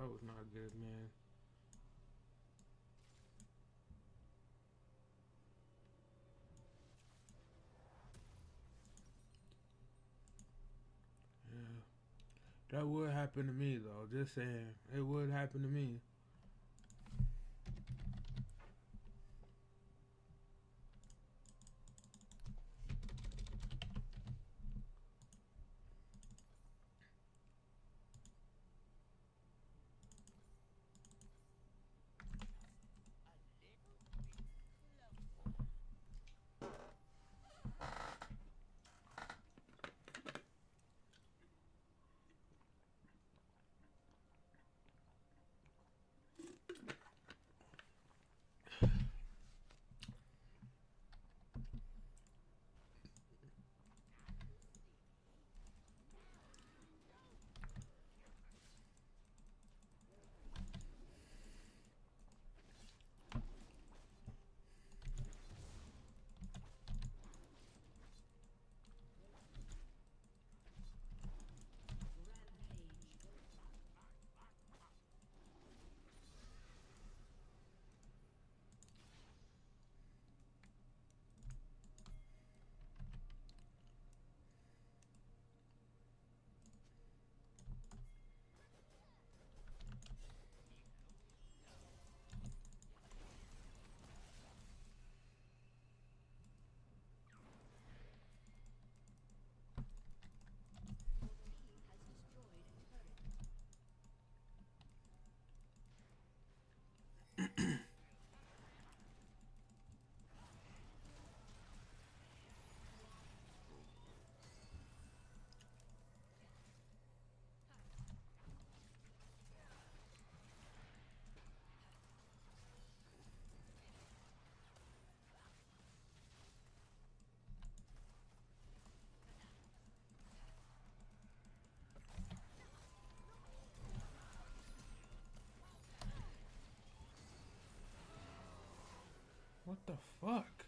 that was not good, man. Yeah. That would happen to me though. Just saying, it would happen to me. What the fuck?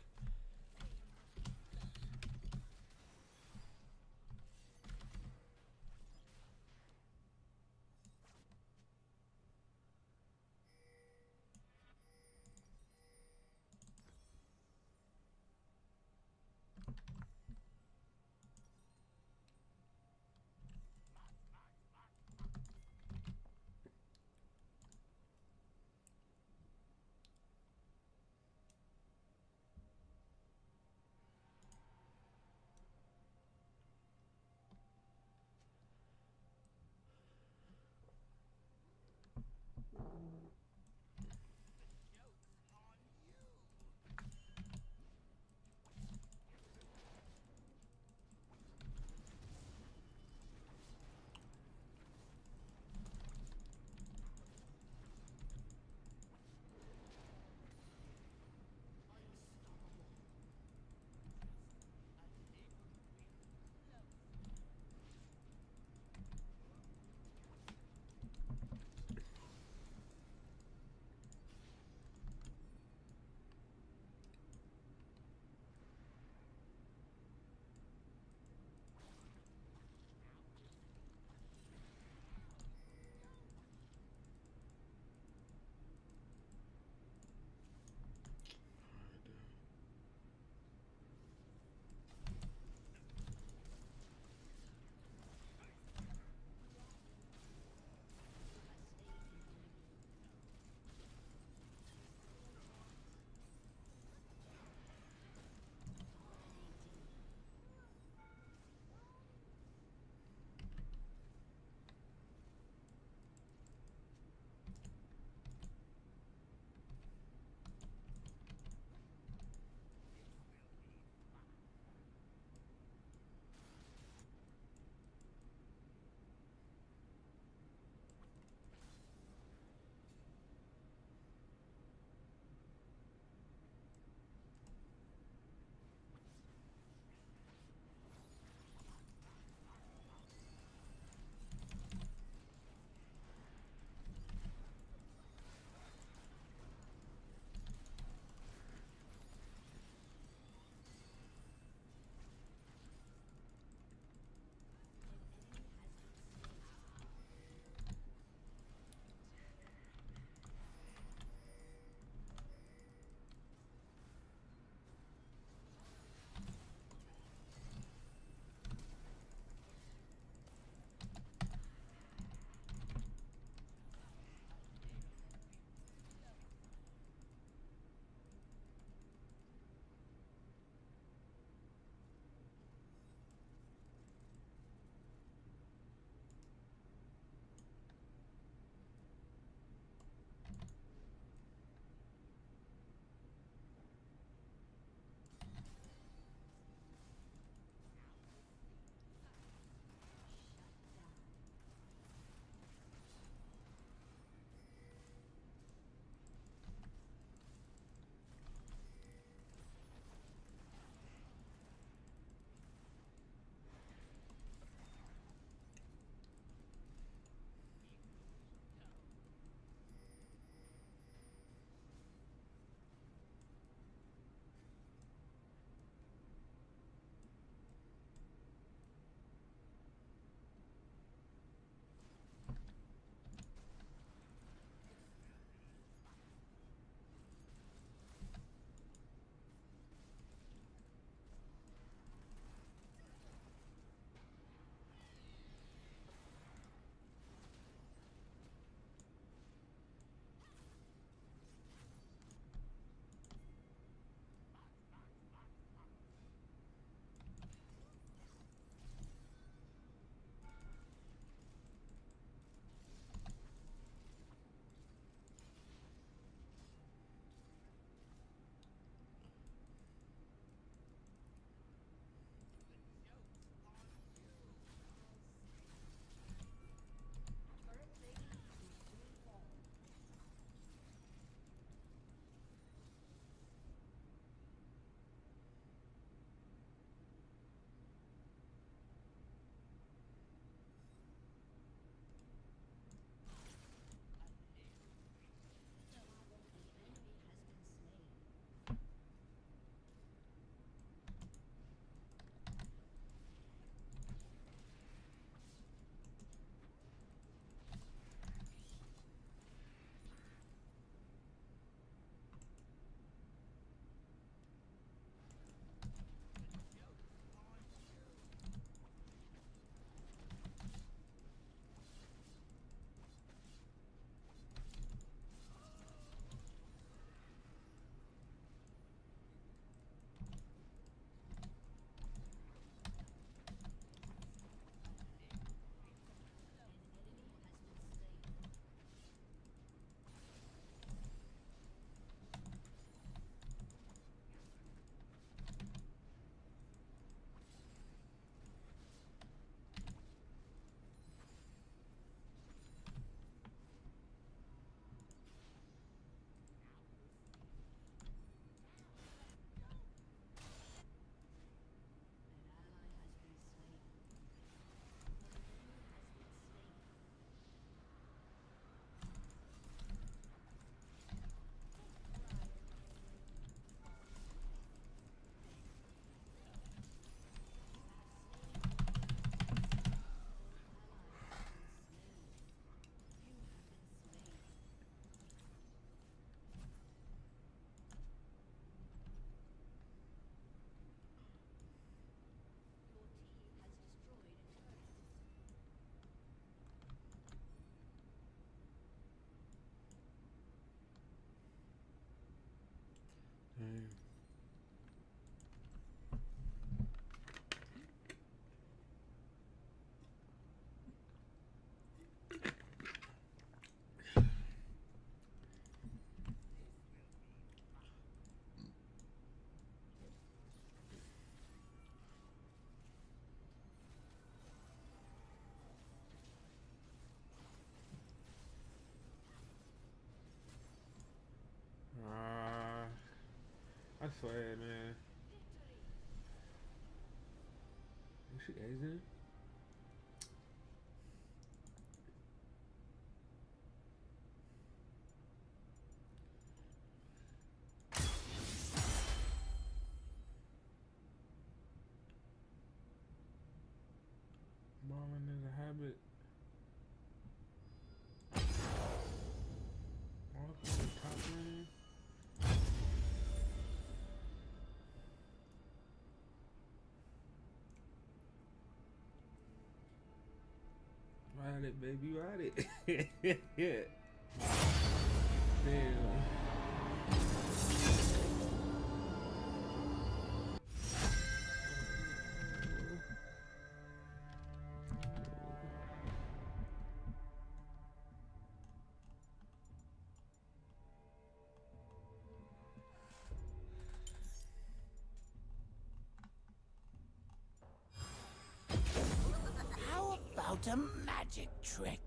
swag, man. Is she Asian? Bombing is a habit. All for the top lane. Ride it, baby, ride it. Yeah. Damn. How about a magic trick?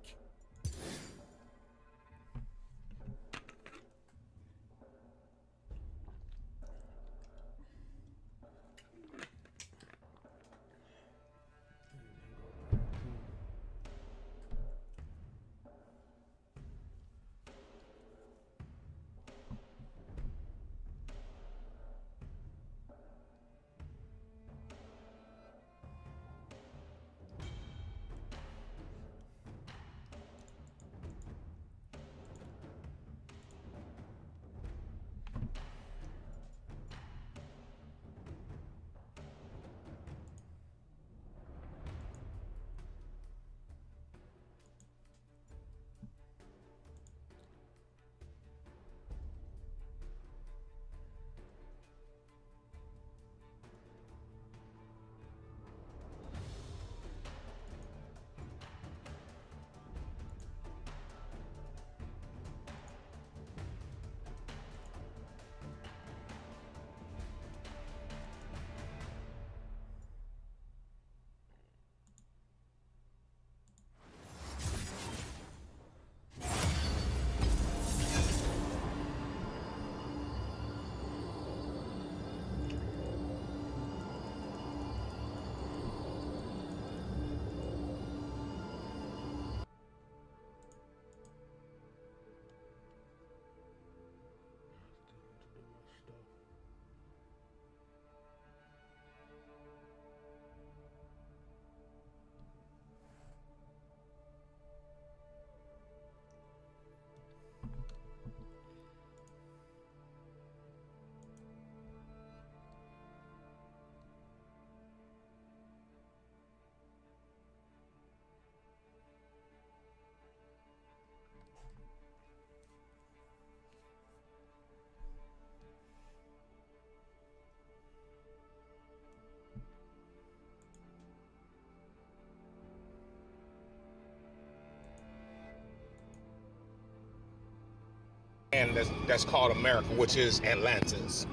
And that's called America, which is Atlantis.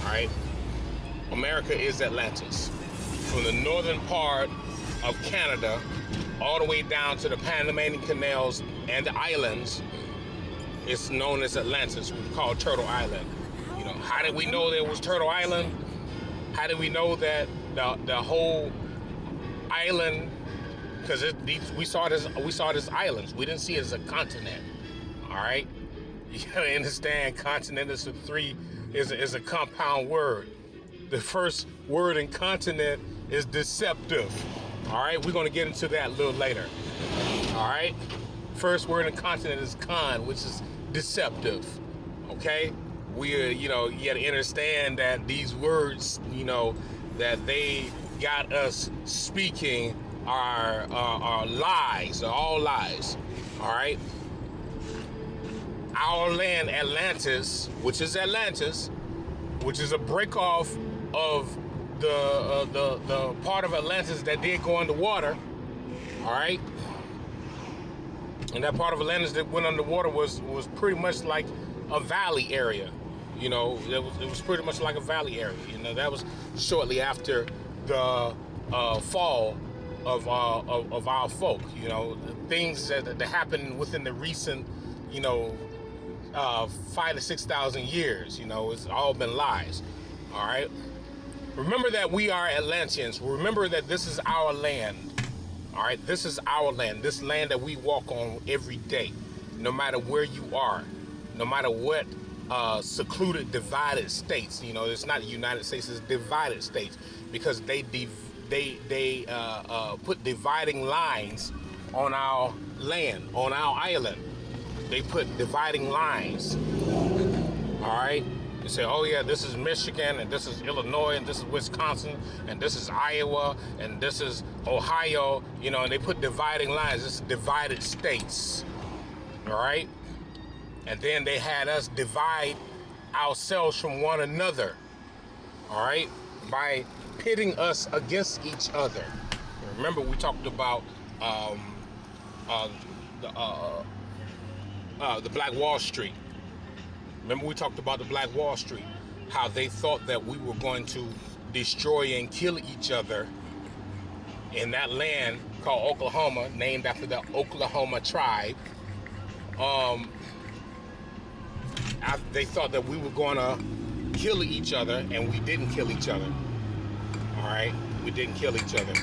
All right, America is Atlantis. From the northern part of Canada, all the way down to the Panamanian canals and the islands, it's known as Atlantis. We call it Turtle Island. You know, how did we know there was Turtle Island? How did we know that the whole island? Because we saw it as islands. We didn't see it as a continent. All right. You gotta understand, continent is a compound word. The first word in continent is deceptive. All right, we're gonna get into that a little later. All right, first word in continent is con, which is deceptive. Okay, you gotta understand that these words, that they got us speaking are lies, are all lies. All right. Our land, Atlantis, which is a break off of the part of Atlantis that did go underwater. All right, and that part of Atlantis that went underwater was pretty much like a valley area. It was pretty much like a valley area. That was shortly after the fall of our folk. Things that happened within the recent 5,000 to 6,000 years. It's all been lies. All right. Remember that we are Atlanteans. Remember that this is our land. All right. This is our land. This land that we walk on every day, no matter where you are, no matter what secluded, divided states. You know, it's not the United States. It's divided states because they put dividing lines on our land, on our island. They put dividing lines. All right. You say, oh yeah, this is Michigan, and this is Illinois, and this is Wisconsin, and this is Iowa, and this is Ohio, you know, and they put dividing lines. It's divided states, all right? And then they had us divide ourselves from one another, all right, by pitting us against each other. Remember, we talked about the Black Wall Street. Remember we talked about the Black Wall Street, how they thought that we were going to destroy and kill each other in that land called Oklahoma, named after the Oklahoma tribe. They thought that we were going to kill each other, and we didn't kill each other. All right? We didn't kill each other.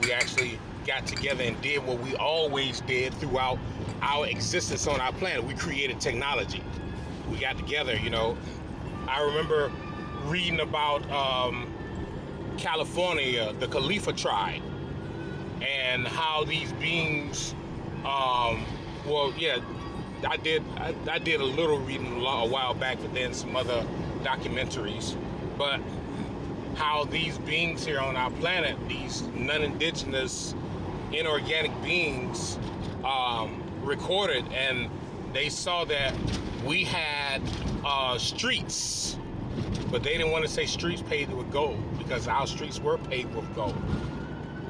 We actually got together and did what we always did throughout our existence on our planet. We created technology. We got together, you know. I remember reading about California, the Khalifa tribe, and how these beings, well, yeah, I did a little reading a while back, but then some other documentaries, but how these beings here on our planet, these non-indigenous inorganic beings, recorded, and they saw that we had streets, but they didn't want to say streets paved with gold, because our streets were paved with gold.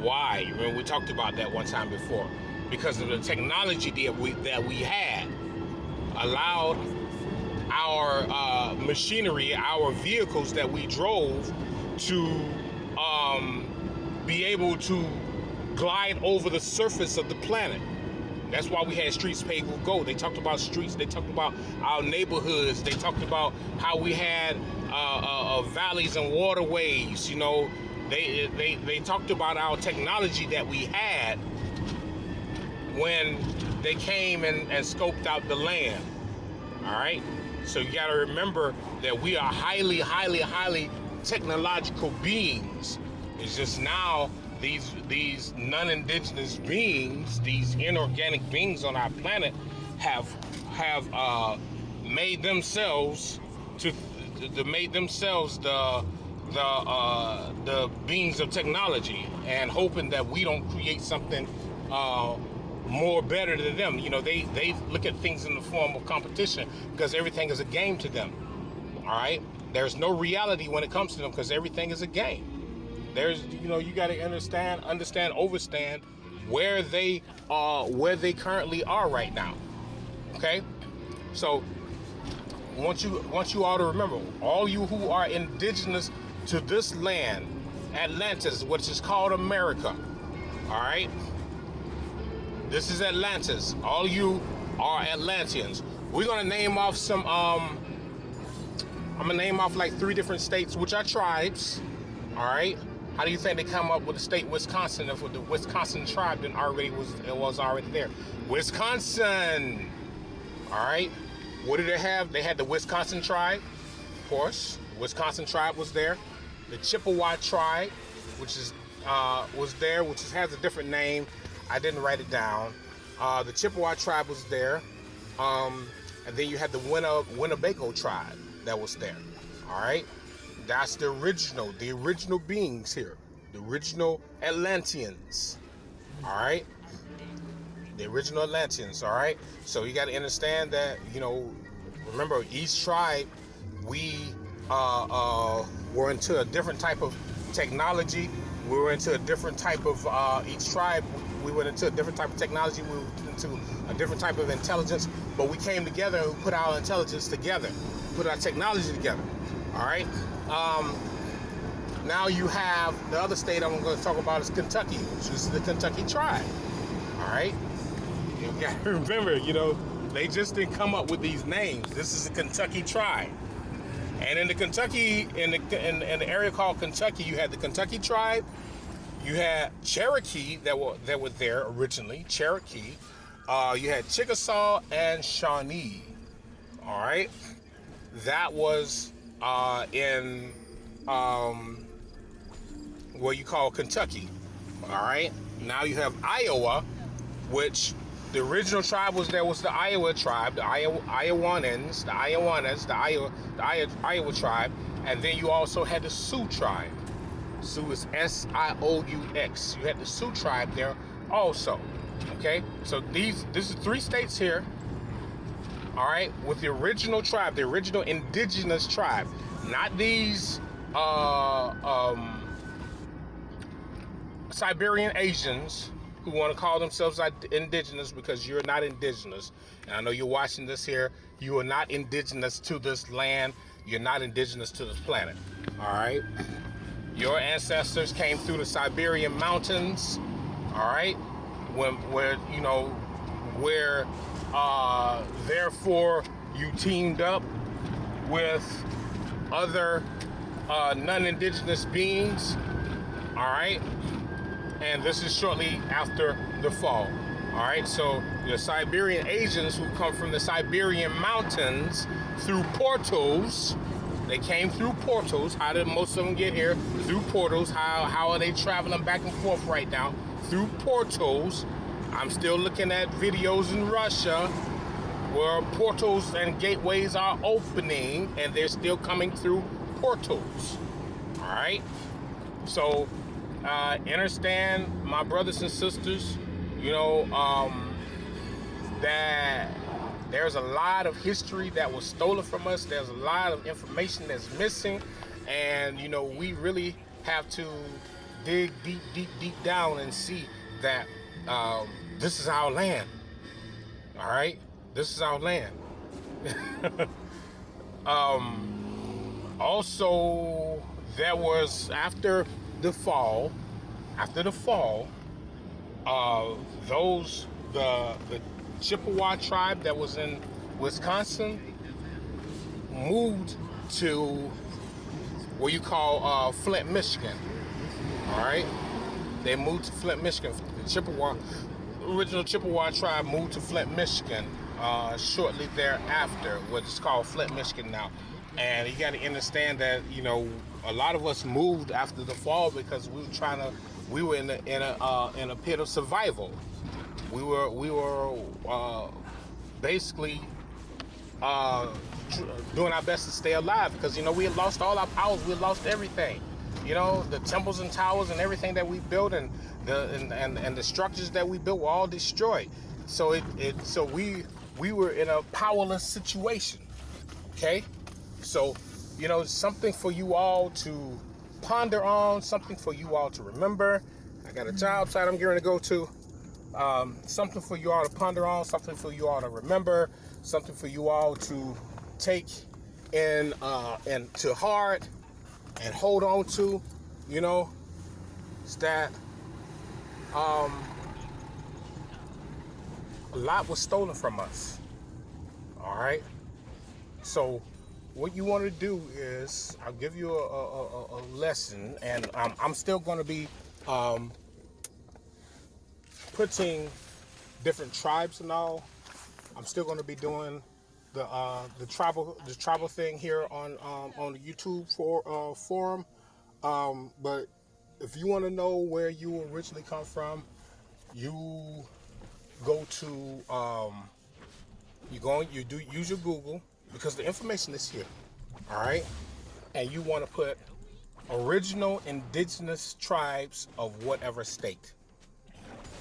Why? Remember, we talked about that one time before. Because of the technology that we had allowed our machinery, our vehicles that we drove to be able to glide over the surface of the planet. That's why we had streets paved with gold. They talked about streets. They talked about our neighborhoods. They talked about how we had valleys and waterways. You know, they talked about our technology that we had when they came and scoped out the land. All right. So you got to remember that we are highly, highly, highly technological beings. It's just now these non-indigenous beings, these inorganic beings on our planet, have made themselves the beings of technology, and hoping that we don't create something more better than them. You know, they look at things in the form of competition, because everything is a game to them. All right, there's no reality when it comes to them, because everything is a game. There's, you know, you got to understand, overstand where they currently are right now. Okay, so want you all to remember, all you who are indigenous to this land, Atlantis, which is called America. All right, this is Atlantis. All you are Atlanteans. We're gonna name off some. I'm gonna name off like 3 different states, which are tribes. All right. How do you think they come up with the state Wisconsin if the Wisconsin tribe then was already there? Wisconsin. All right. What did they have? They had the Wisconsin tribe, of course. Wisconsin tribe was there. The Chippewa tribe, which is was there, which has a different name. I didn't write it down. The Chippewa tribe was there, and then you had the Winnebago tribe that was there. All right. That's the original beings here, the original Atlanteans. All right, the original Atlanteans. All right. So you got to understand that, you know, remember, each tribe, we were into a different type of technology. We were into a different type of each tribe. We went into a different type of technology. We were into a different type of intelligence. But we came together and we put our intelligence together, put our technology together. All right. Now you have the other state I'm going to talk about is Kentucky, which is the Kentucky tribe. All right. You got to remember, you know, they just didn't come up with these names. This is the Kentucky tribe. And in the Kentucky, in the area called Kentucky, you had the Kentucky tribe. You had Cherokee that were there originally. Cherokee. You had Chickasaw and Shawnee. All right, that was in what you call Kentucky. All right. Now you have Iowa, which the original tribe was the Iowa tribe, the Iowans, the Iowa tribe, and then you also had the Sioux tribe. Sioux is Sioux. You had the Sioux tribe there also. Okay, so this is 3 states here. All right, with the original tribe, the original indigenous tribe, not these Siberian Asians who want to call themselves indigenous, because you're not indigenous. And I know you're watching this here. You are not indigenous to this land. You're not indigenous to this planet. All right. Your ancestors came through the Siberian mountains. All right. Where therefore you teamed up with other non-indigenous beings. All right. And this is shortly after the fall. All right, so the Siberian Asians who come from the Siberian mountains through portals. They came through portals. How did most of them get here? Through portals. How are they traveling back and forth right now? Through portals. I'm still looking at videos in Russia where portals and gateways are opening, and they're still coming through portals. All right, so understand, my brothers and sisters, that there's a lot of history that was stolen from us. There's a lot of information that's missing, and we really have to dig deep down and see that this is our land. All right, this is our land. Also, there was after the fall, the Chippewa tribe that was in Wisconsin moved to what you call Flint, Michigan. All right, they moved to Flint, Michigan. The original Chippewa tribe moved to Flint, Michigan shortly thereafter, what is called Flint, Michigan now. And you got to understand that a lot of us moved after the fall because we were in a pit of survival. We were basically doing our best to stay alive, because we had lost all our powers. We had lost everything. The temples and towers and everything that we built, and the structures that we built were all destroyed. So we were in a powerless situation. Okay, so something for you all to ponder on, something for you all to remember. I got a job site I'm going to go to. Something for you all to ponder on, something for you all to remember, something for you all to take in and to heart and hold on to. It's that a lot was stolen from us. All right, so what you want to do is, I'll give you a lesson, and I'm still going to be putting different tribes and all. I'm still going to be doing the tribal thing here on the YouTube forum. But if you want to know where you originally come from, you go to use your Google, because the information is here. All right, and you want to put original indigenous tribes of whatever state.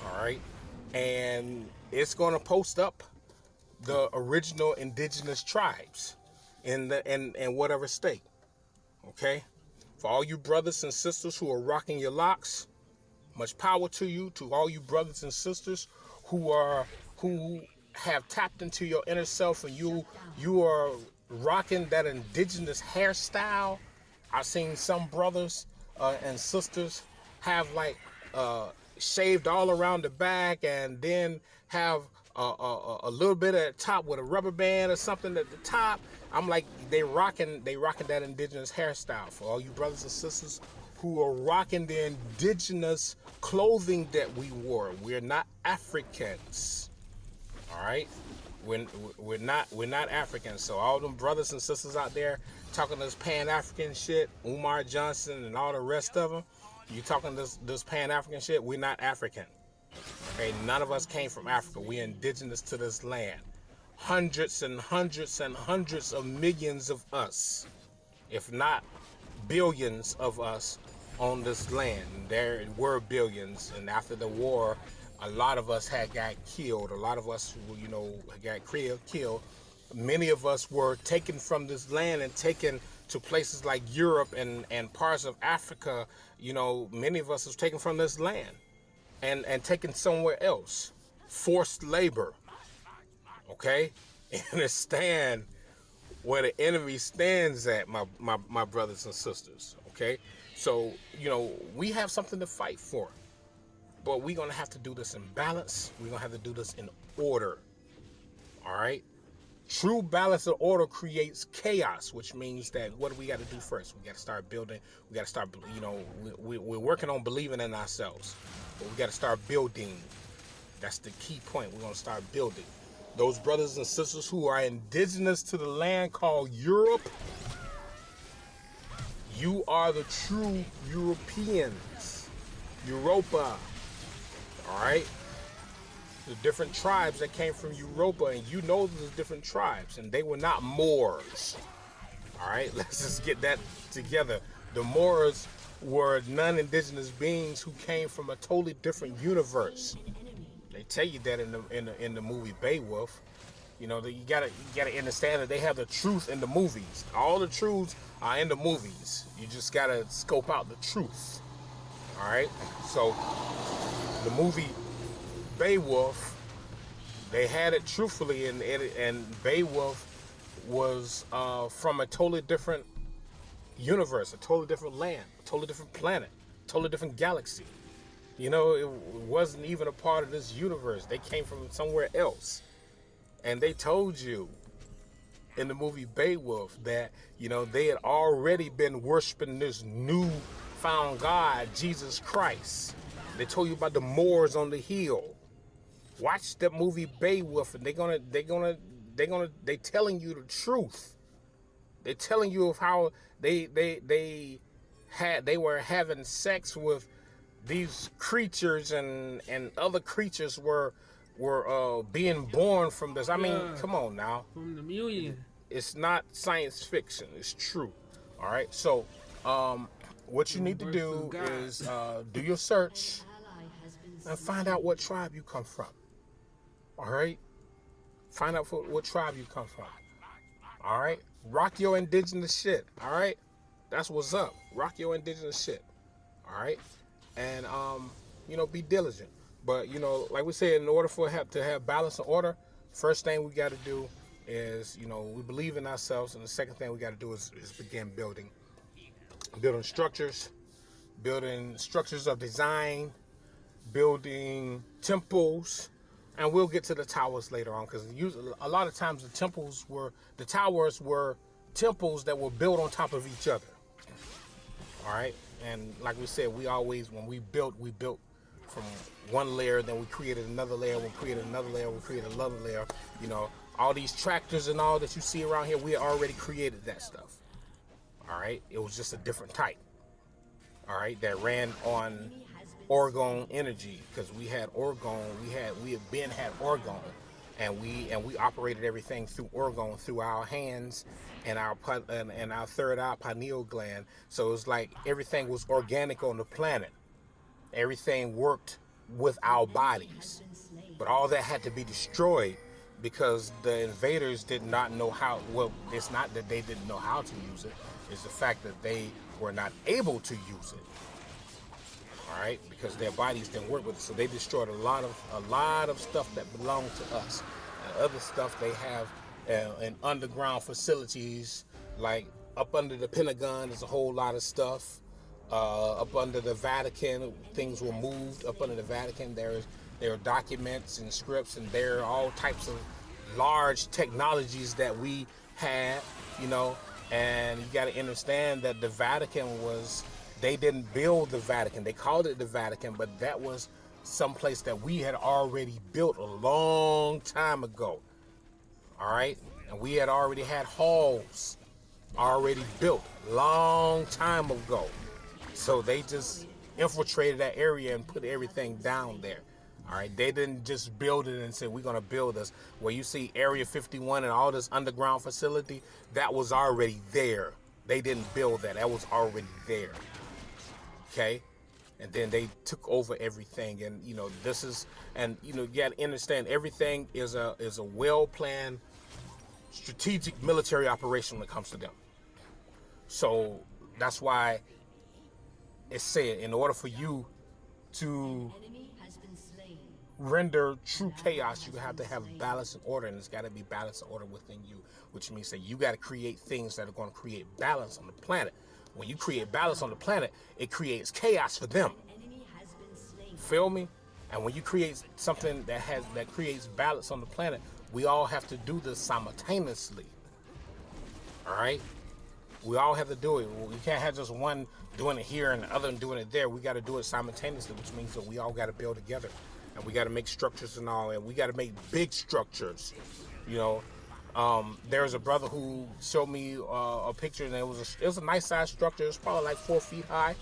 All right, and it's going to post up the original indigenous tribes in whatever state. Okay, for all you brothers and sisters who are rocking your locks, much power to you. To all you brothers and sisters who have tapped into your inner self, and you are rocking that indigenous hairstyle. I've seen some brothers and sisters have shaved all around the back, and then have a little bit at the top with a rubber band or something at the top. I'm like, they rocking that indigenous hairstyle. For all you brothers and sisters who are rocking the indigenous clothing that we wore, we're not Africans. All right, we're not Africans. So all them brothers and sisters out there talking this Pan-African shit, Umar Johnson and all the rest of them, you talking this Pan-African shit, we're not African. Okay, none of us came from Africa. We're indigenous to this land. Hundreds and hundreds and hundreds of millions of us, if not billions of us on this land. There were billions, and after the war, a lot of us had got killed. A lot of us, got killed. Many of us were taken from this land and taken to places like Europe and parts of Africa. Many of us was taken from this land and taken somewhere else. Forced labor. Okay? Understand where the enemy stands at, my brothers and sisters. Okay? So, we have something to fight for. But we're going to have to do this in balance. We're going to have to do this in order. All right? True balance and order creates chaos, which means that what do we got to do first? We got to start building. We got to start, we're working on believing in ourselves. But we got to start building. That's the key point. We're going to start building. Those brothers and sisters who are indigenous to the land called Europe, you are the true Europeans. Europa. All right? The different tribes that came from Europa, and you know the different tribes, and they were not Moors. All right? Let's just get that together. The Moors were non-indigenous beings who came from a totally different universe. They tell you that in the movie Beowulf. You gotta understand that they have the truth in the movies. All the truths are in the movies. You just gotta scope out the truth. All right? So the movie Beowulf, they had it truthfully, and Beowulf was from a totally different universe, a totally different land, a totally different planet, a totally different galaxy. It wasn't even a part of this universe. They came from somewhere else. And they told you in the movie Beowulf that, they had already been worshiping this new-found God, Jesus Christ. They told you about the Moors on the hill. Watch the movie Beowulf, and they telling you the truth. They're telling you of how they were having sex with these creatures, and other creatures were being born from this. I mean, come on now. From the million. It's not science fiction. It's true. All right. So, what you need to do is do your search and find out what tribe you come from. All right. Find out what tribe you come from. All right. Rock your indigenous shit. All right. That's what's up. Rock your indigenous shit. All right. And be diligent. But like we said, in order to have balance and order, first thing we got to do is we believe in ourselves, and the second thing we got to do is begin building structures of design, building temples, and we'll get to the towers later on, because a lot of times the towers were temples that were built on top of each other. All right, and like we said, when we built from one layer, then we created another layer, we created another layer, we created another layer. All these tractors and all that you see around here, we already created that stuff. All right, it was just a different type. All right, that ran on orgone energy, because we had orgone, we had orgone, and we operated everything through orgone, through our hands and our third eye, pineal gland. So it's like everything was organic on the planet. Everything worked with our bodies, but all that had to be destroyed because the invaders did not know how. Well, it's not that they didn't know how to use it, it's the fact that they were not able to use it. All right, because their bodies didn't work with it, so they destroyed a lot of stuff that belonged to us. And other stuff they have in underground facilities, like up under the Pentagon, there's a whole lot of stuff. Up under the Vatican, things were moved. Up under the Vatican, there's There are documents and scripts, and there are all types of large technologies that we had, you know. And you got to understand that the Vatican they didn't build the Vatican. They called it the Vatican, but that was someplace that we had already built a long time ago. All right, and we had already had halls already built long time ago. So they just infiltrated that area and put everything down there. All right, they didn't just build it and say we're gonna build this. Where you see Area 51 and all this underground facility, that was already there. They didn't build that. That was already there. Okay, and then they took over everything, and you know this is, and you know you got to understand everything is a well planned, strategic military operation when it comes to them. So that's why it's said in order for you to render true chaos, you have to have balance and order, and it's got to be balance and order within you, which means that you got to create things that are going to create balance on the planet. When you create balance on the planet, it creates chaos for them. Feel me? And when you create something that creates balance on the planet, we all have to do this simultaneously. All right? We all have to do it. We can't have just one doing it here and the other doing it there. We got to do it simultaneously, which means that we all got to build together. And we got to make structures and all, and we got to make big structures. You know, there's a brother who showed me a picture, and it was a nice size structure. It was probably like 4 feet high,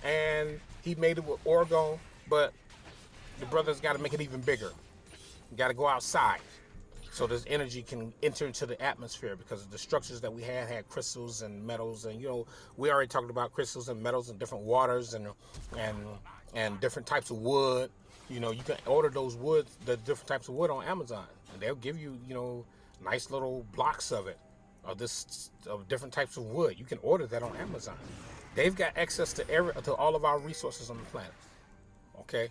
and he made it with orgone. But the brother's got to make it even bigger. You got to go outside, so this energy can enter into the atmosphere, because the structures that we had crystals and metals, and you know we already talked about crystals and metals and different waters and different types of wood. You know, you can order those wood, the different types of wood on Amazon, and they'll give you, you know, nice little blocks of it, of different types of wood. You can order that on Amazon. They've got access to all of our resources on the planet. Okay,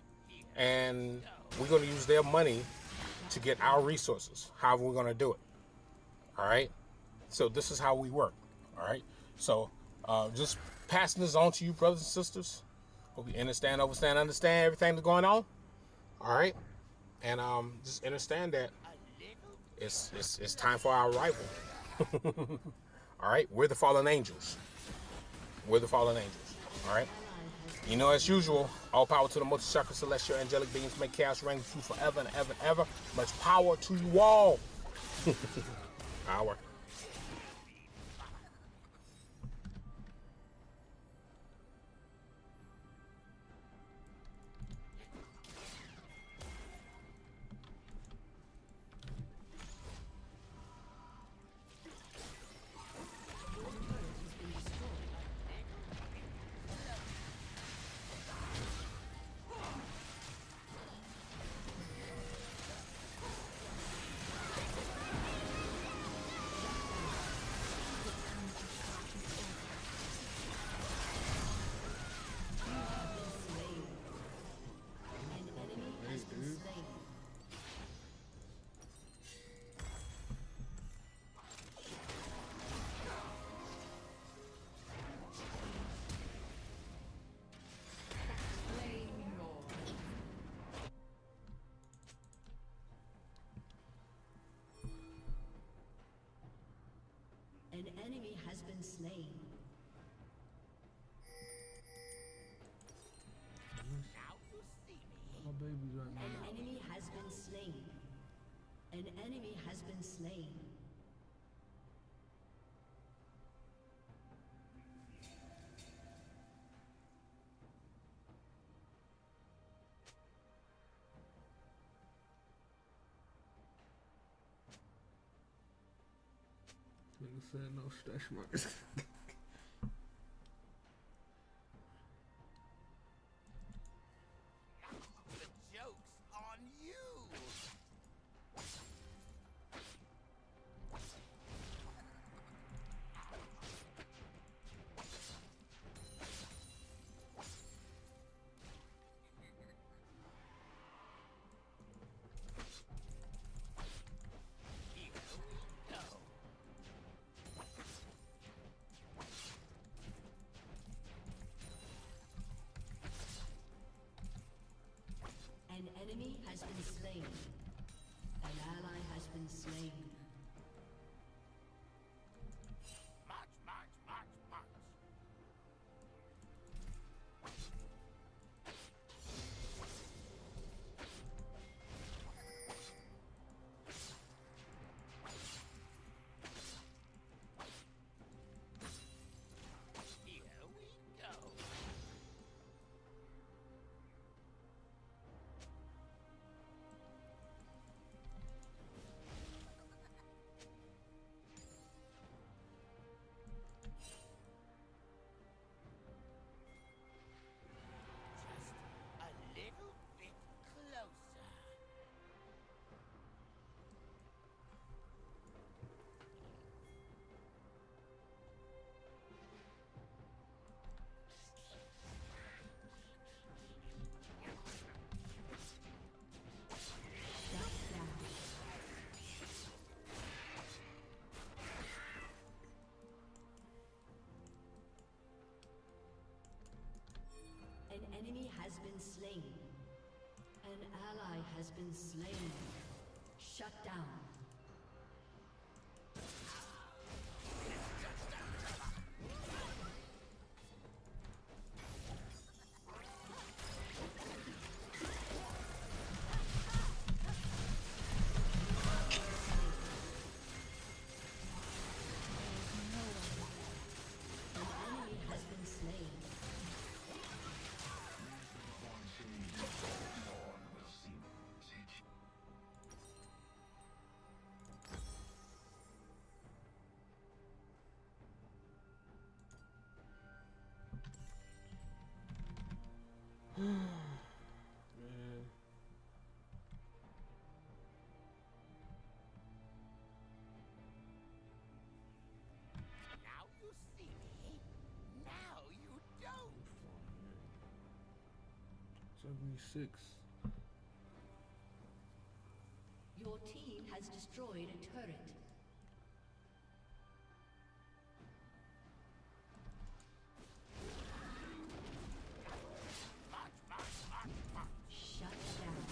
and we're going to use their money to get our resources. However, we're going to do it. All right. So this is how we work. All right. So just passing this on to you, brothers and sisters. Hope you understand everything that's going on. All right, and just understand that it's time for our arrival. All right, we're the fallen angels. We're the fallen angels. All right, you know, as usual, all power to the multi-chakra celestial angelic beings. Make chaos reign with you forever and ever and ever. Much power to you all. Power. An enemy has been slain. My baby's right now. An enemy has been slain. An enemy has been slain. Nigga said no stretch marks. The joke's on you! Here we go. been slain. March, march, march, march. Here we go. Just a little bit closer. Shut down. An enemy has been slain. An ally has been slain. Shut down. An enemy has been slain. Man. Now you see me. Now you don't. 76. Your team has destroyed a turret. March, march, march, march. Shut down.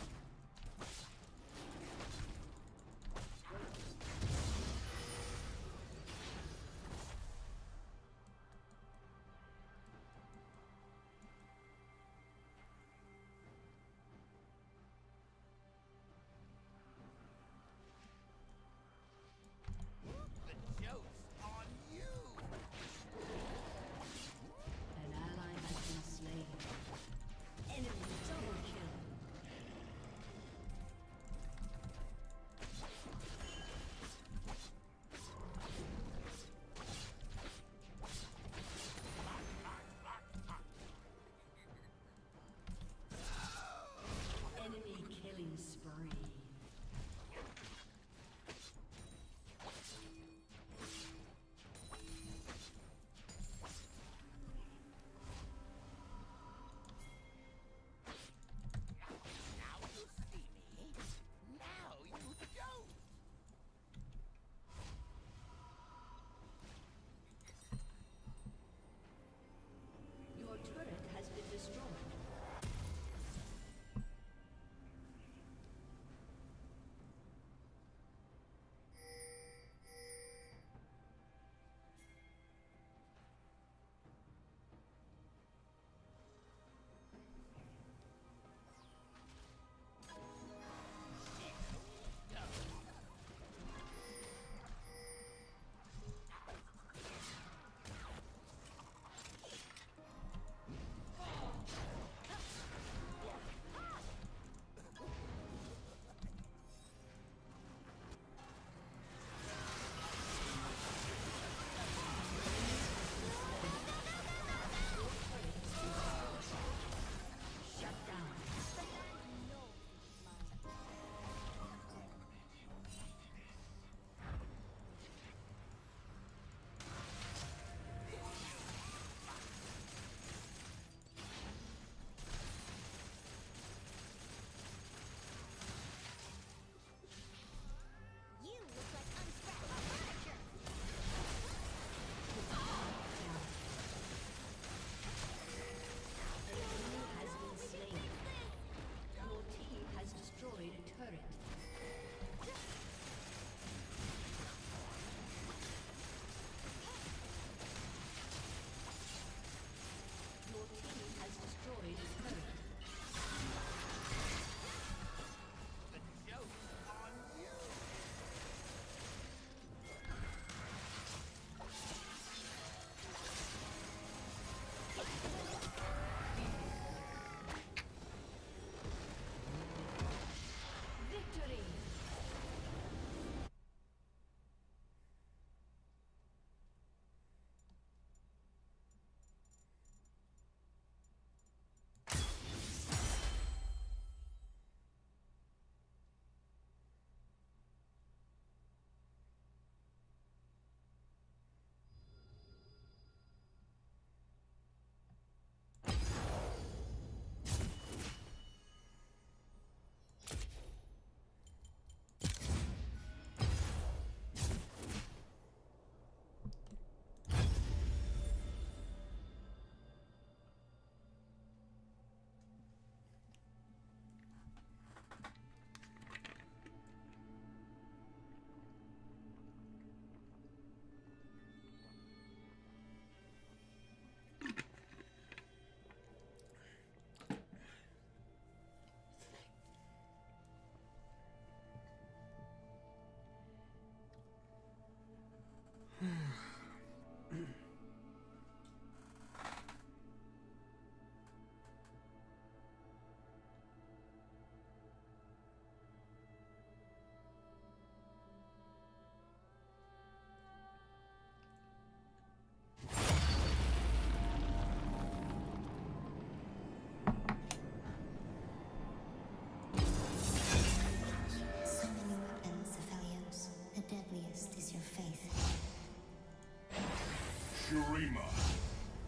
Shurima,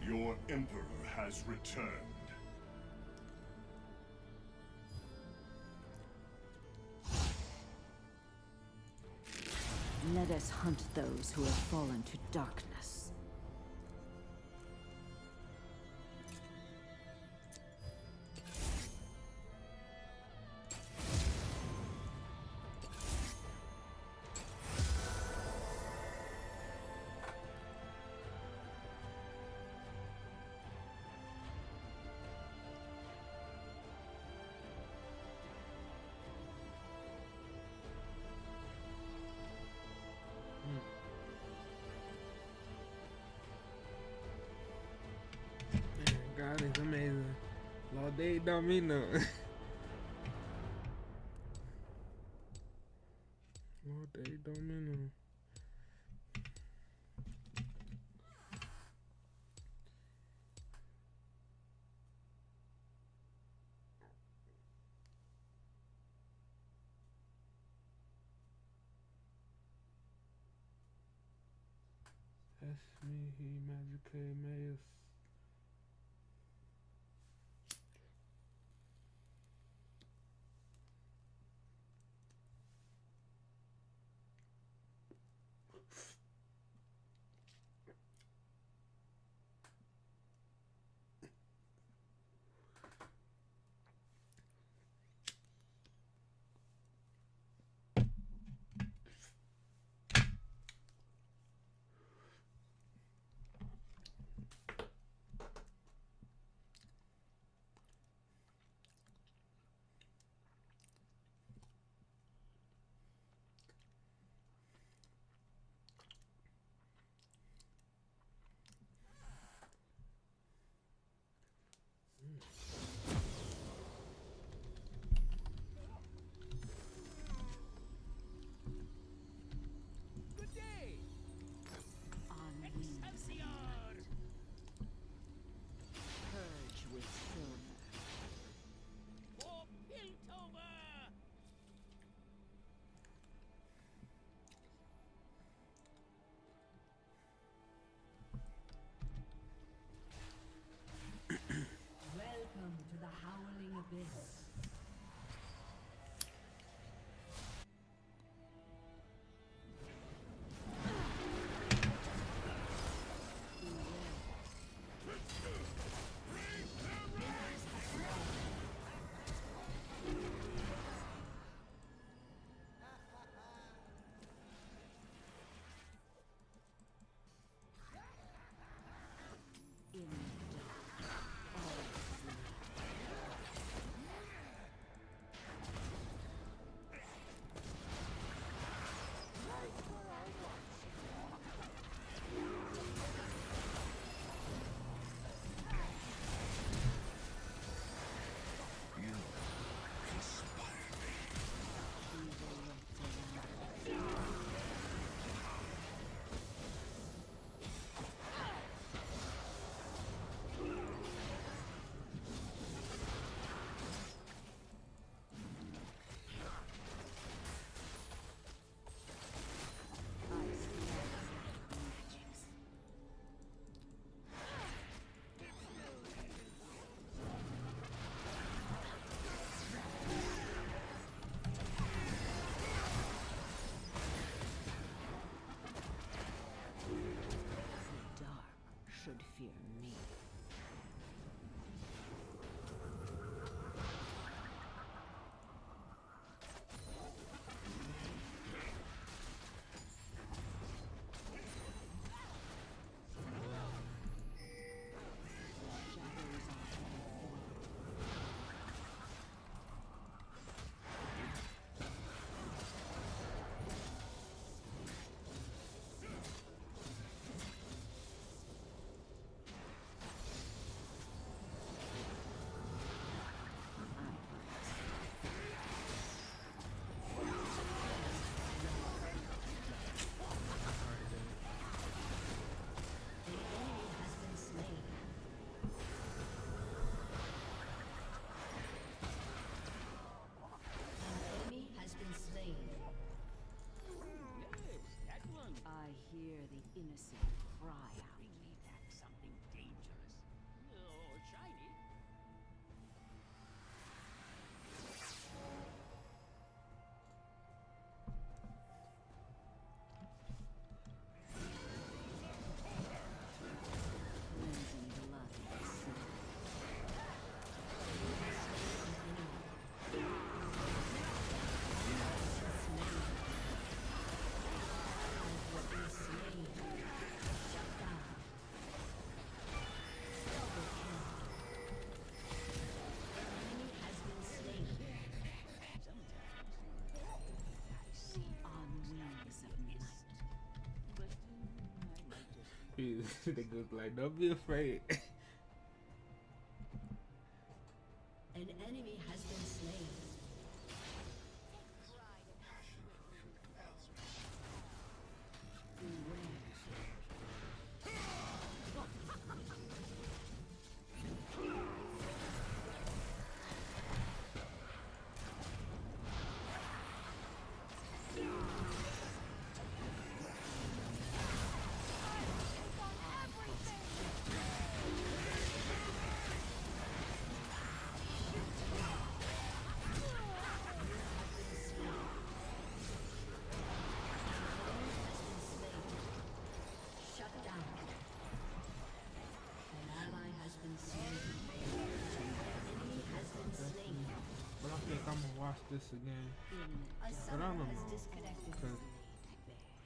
your Emperor has returned. Let us hunt those who have fallen to darkness. God is amazing. Lord, they don't mean no. Lord, they don't mean no. That's me, he magic Mayus. Good day. On Excelsior! purge with silver. For Piltover! Welcome to the Howling Abyss. In the dark, all is the dark should fear me. Shadows are I hear the innocent cry out. or shiny. They goes like, don't be afraid. An enemy has been slain. Shut down. An ally has been slain. An enemy has been slain. But I think I'm gonna watch this again. A But I summoner don't has know, disconnected. cause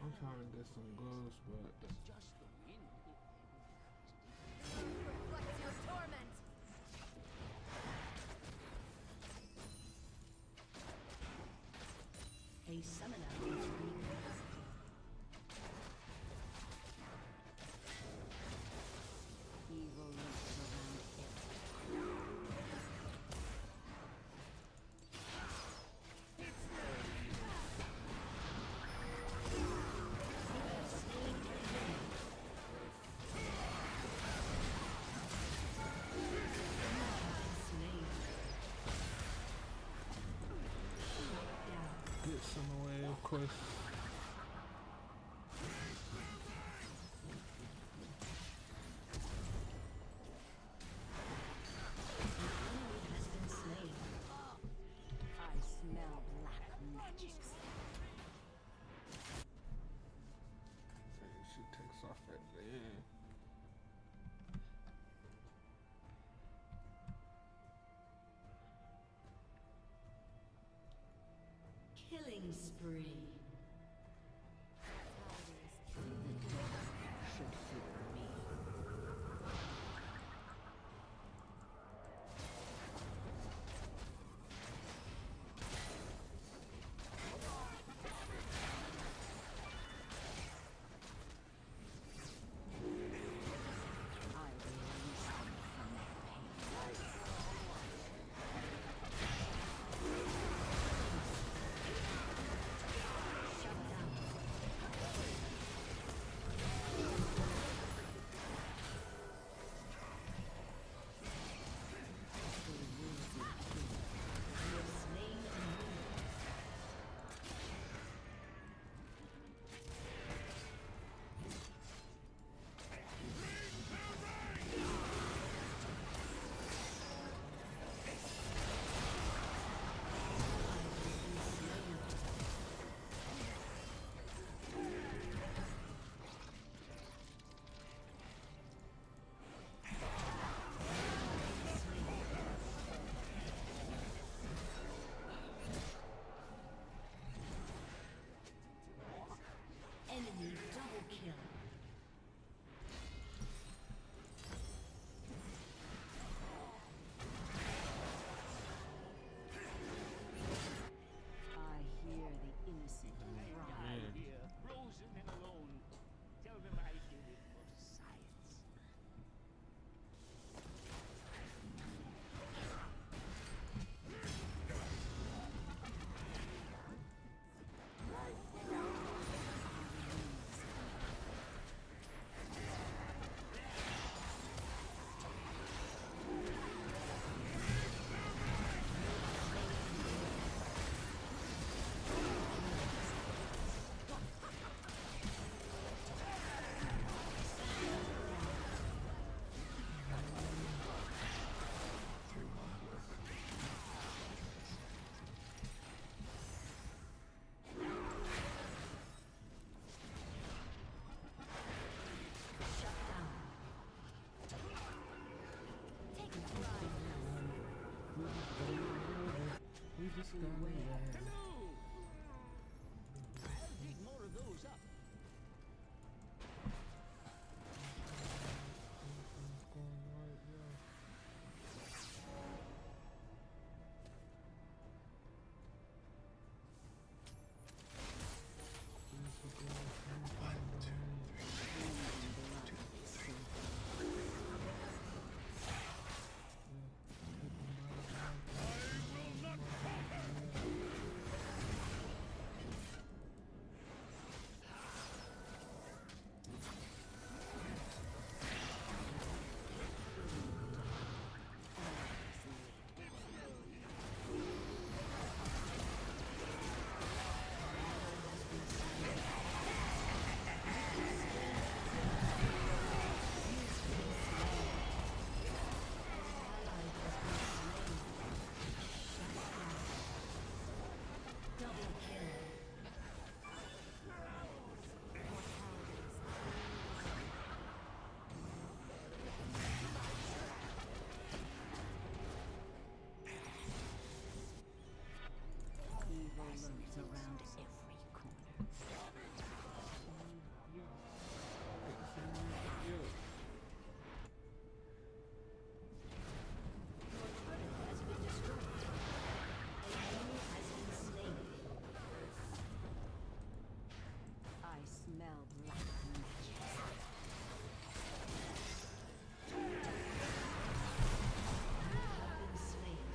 I'm trying to get some goals, but Just the wind. Reflects your torment. A summoner has reconnected. Evil lurks around it. Slain. Shut down. get some away, of course. Enemy has been slain. I smell black magic. She takes off at the end. Killing spree. Should fear me. I release them from their pain. Hello! I'll dig more of those up. Evil lurks around every corner. Has been destroyed. An enemy has been slain. I smell black magic. Been slain.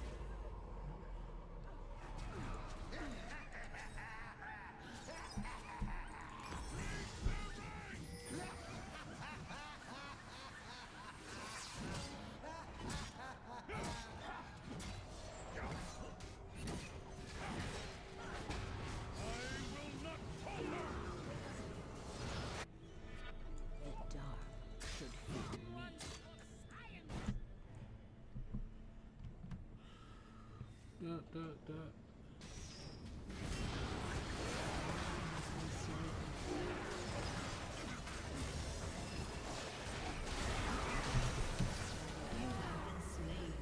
The dark should fear me. You have been slain.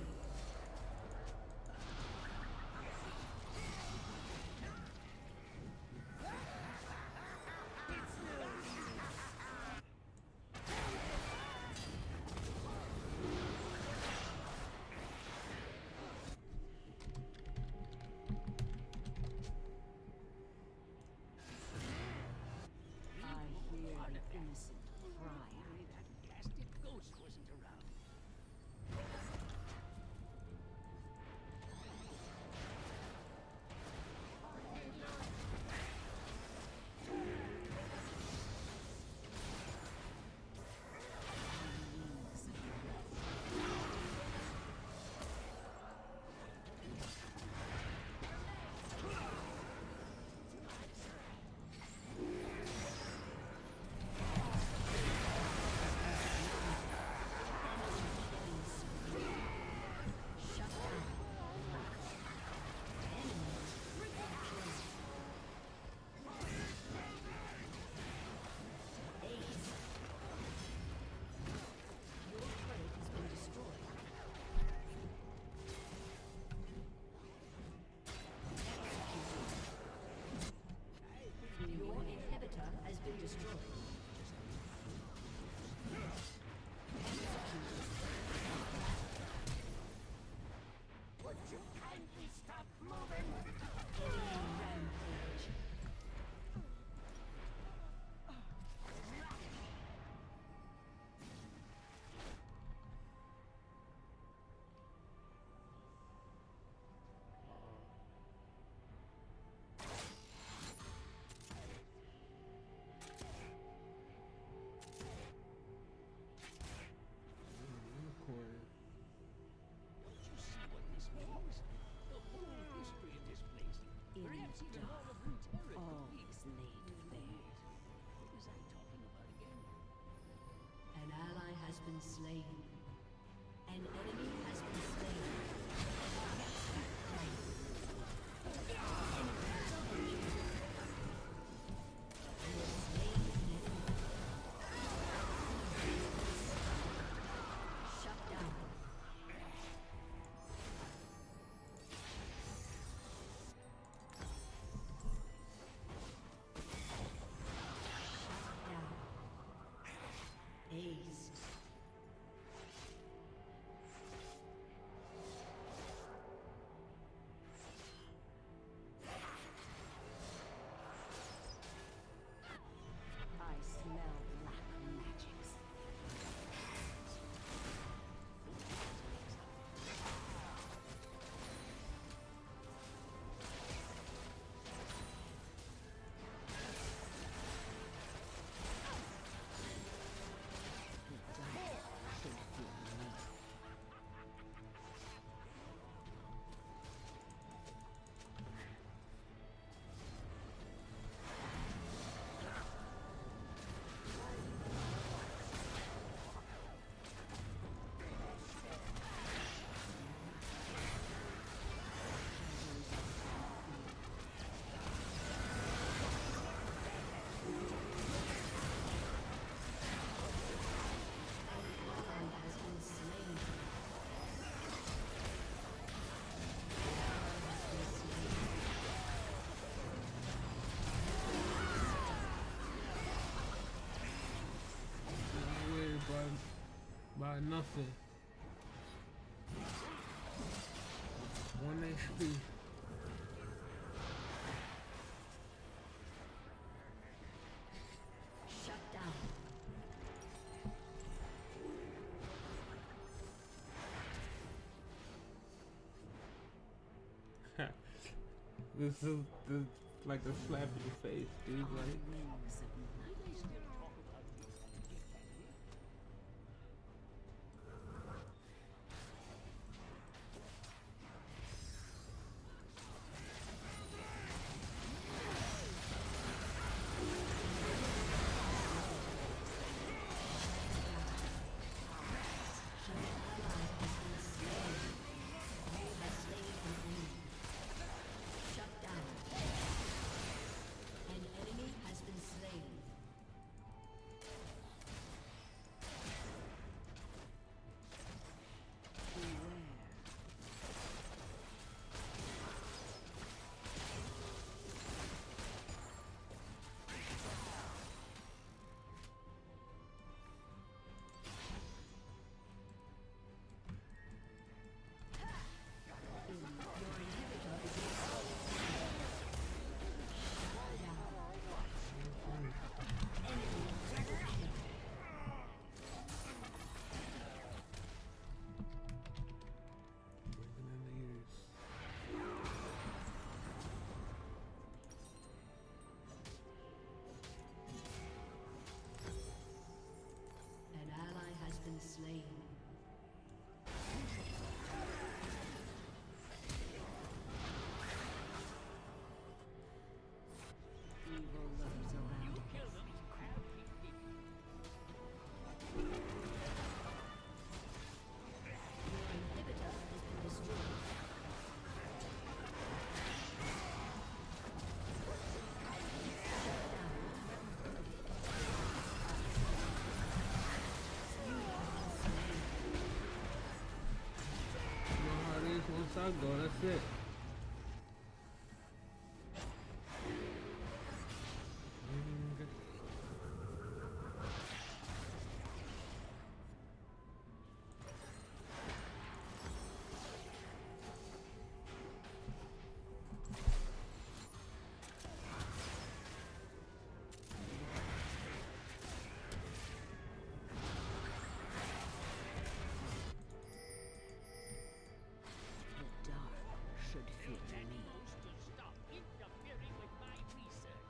I hear an innocent cry. Only that blasted ghost wasn't around. Shut down. Enemy triple kill. Ace. Your turret has been destroyed. Executed. Your inhibitor has been destroyed. Would you kindly stop moving? Rampage. Don't you see what this means? The whole history of this place. In Perhaps the even all dark, of Runeterra all could be. is laid bare. What was I talking about again? An ally has been slain. An enemy has been slain. Shut down. Aced. I smell black magics. The dark should fear me. Not worried by nothing. 1 HP. Shut down. This is like a slap in your face, dude. Like, Wings of night. They still talk about you, Cammy. Shut down. An enemy has been slain. breaking in the ears. An ally has been slain. Evil lurks around Kill them. every corner. Your inhibitor has been destroyed. You know how it is once I go, that's it. The dark should fear That me. monster stop interfering with my research.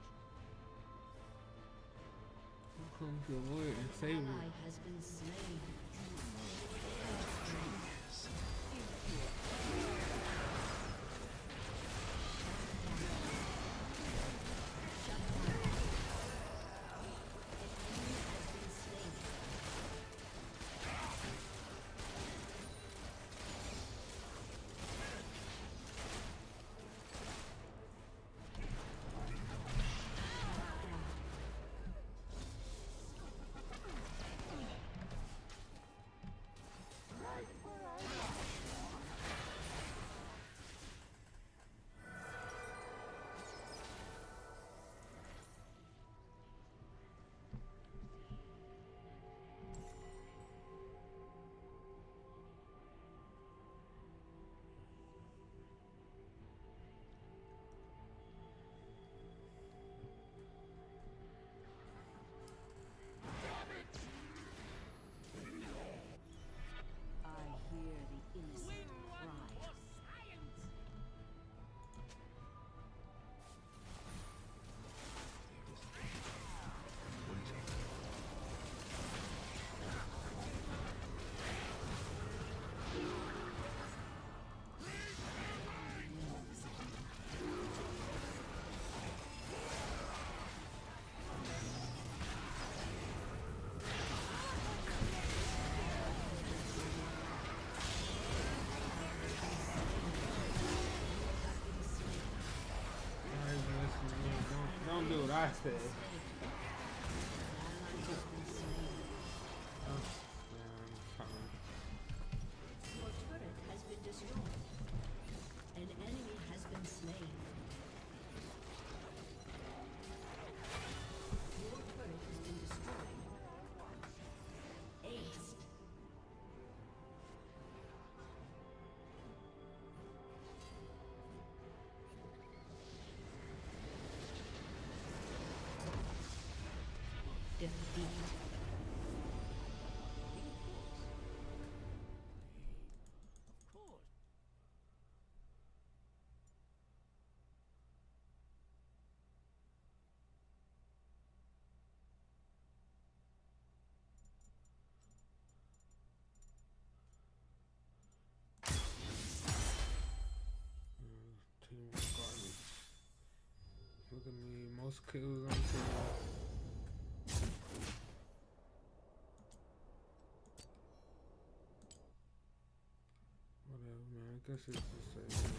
Who comes your lawyer and save me? Ally has been slain. said. An ally has been slain. Oh, man, I'm coming. Your turret has been destroyed. An enemy has been slain. Your turret has been destroyed. Aced. Defeat. Of course. Team garbage. Look at me, most kills on team. Whatever, man. I guess it's the same.